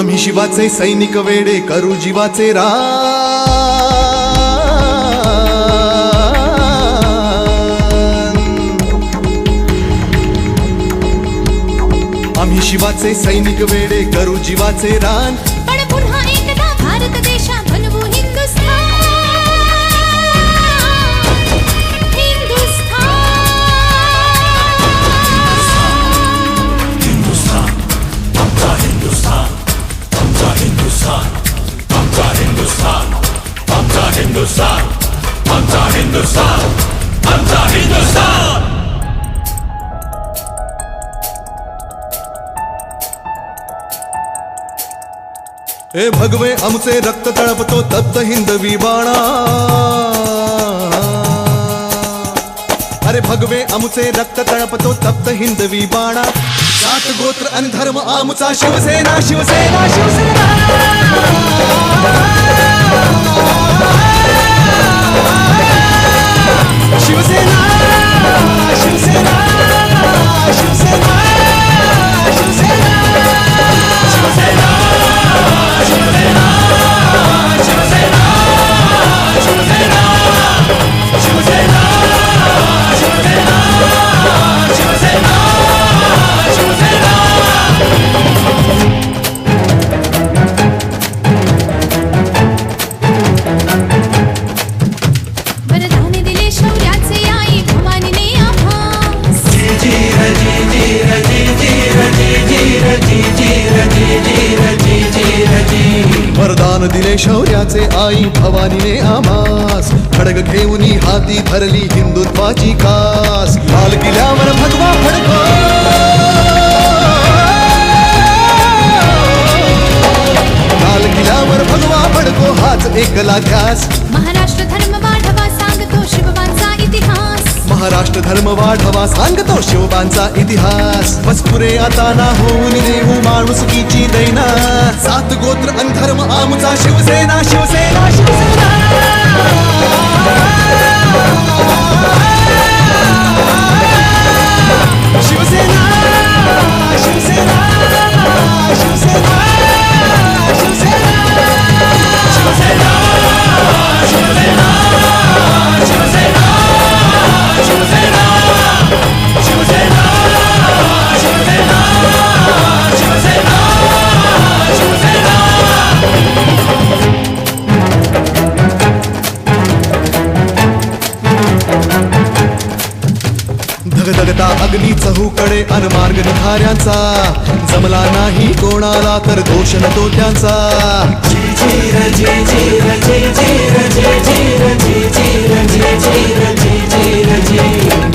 आम्ही शिवाचे सैनिक वेडे करू जीवाचे रान। आम्ही शिवाचे सैनिक वेडे करू जीवाचे रान। पण पुन्हा एकदा भारत देशा बनवू हिंदुस्थान। हिंदुस्तान, आमचा हिंदुस्तान, आमचा हिंदुस्तान। हे भगवे आमचे रक्त तळपतो तप्त हिंदवी बाणा। अरे भगवे आमचे रक्त तळपतो तप्त हिंदवी बाणा। सात गोत्र आणि धर्म आमचा शिवसेना शिवसेना शिवसेना। शिवसेना शिवसेना शिवसेना शिवसेना शिवसेना शिवसेना शिवसेना शिवसेना शिवसेना शिवसेना शिवसेना शिवसेना। वरदान दिले शौर्याचे आई भवानीने आभास। वरदान दिले शौर्याचे आई भवानीने आम्हास। खडग घेऊन हाती धरली हिंदुत्वाची कास। लाल किल्ल्यावर भगवा फडको, लाल किल्ल्यावर भगवा फडको हाच एकला ध्यास। महाराष्ट्र धर्म वाढवा सांगतो शिवबांचा इतिहास। महाराष्ट्र धर्म वाढवा सांगतो शिवबांचा इतिहास। मजपुरे आता ना होऊन देऊ माणुसकीची दैना। सात गोत्र आणि धर्म आमचा शिवसेना शिवसेना शिवसेना। शिवसेना शिवसेना शिवसेना शिवसेना शिवसेना शिवसेना शिवसेना शिवसेना शिवसेना शिवसेना शिवसेना शिवसेना। धगधगता अग्नी चहूकडे अन मार्ग निखाऱ्यांचा। जमला नाही कोणाला तर दोष न तो त्यांचा।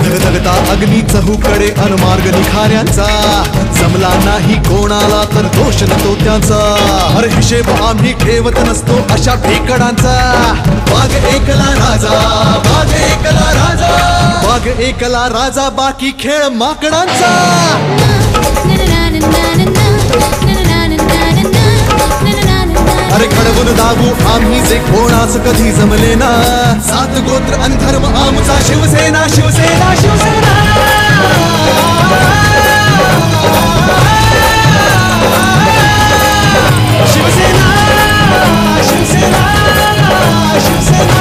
धगधगता अग्नी चहूकडे अन मार्ग निखाऱ्यांचा। जमला नाही कोणाला तर दोष न तो त्यांचा। हर हिशेब आम्ही ठेवत नसतो अशा ठेकडांचा। वाघ एकला राजा, वाघ एकला राजा, वाघ एकला राजा बाकी खेळ माकडांचा। अरे घडवून दाबू आम्ही जे कोणास कधी जमले ना। सात गोत्र आणि धर्म आमचा शिवसेना शिवसेना शिवसेना। शिवसेना शिवसेना शिवसेना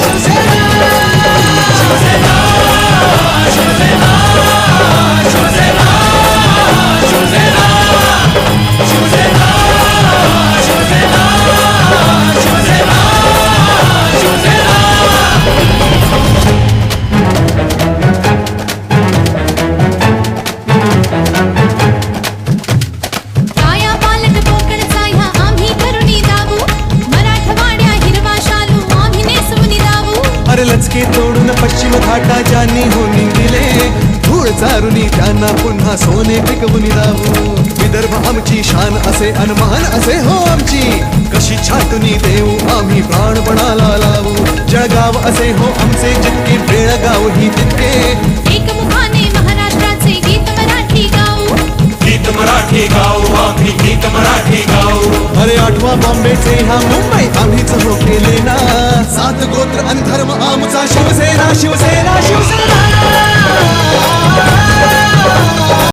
शिवसेना शिवसेना शिवसेना शिवसेना शिवसेना शिवसेना शिवसेना शिवसेना शिवसेना। काया पालट कोकणचा ह्या आम्ही करुणी दाबू। मराठवाड्या हिरवा शालू आम्ही नेसवून दाबू। अरे लचके तोडून पश्चिम घाटाच्यानी होऊन दिले। धूळ चारुनी त्यांना पुन्हा सोने पिकवून दाबू। विदर्भ आमची शान असे अनमान असे हो आमची। कशी छाटुनी देऊ आम्ही प्राणपणाला लावू। जळगाव असे हो आमचे जितके बेळगाव ही तितके। एकमुखाने महाराष्ट्राचे गीत मराठी गाऊ। गीत मराठी गाऊ आम्ही गीत मराठी गाऊ। अरे आठवा बॉम्बेचे ह्या मुंबई आम्हीच हो केले ना। सात गोत्र आणि धर्म आमचा शिवसेना शिवसेना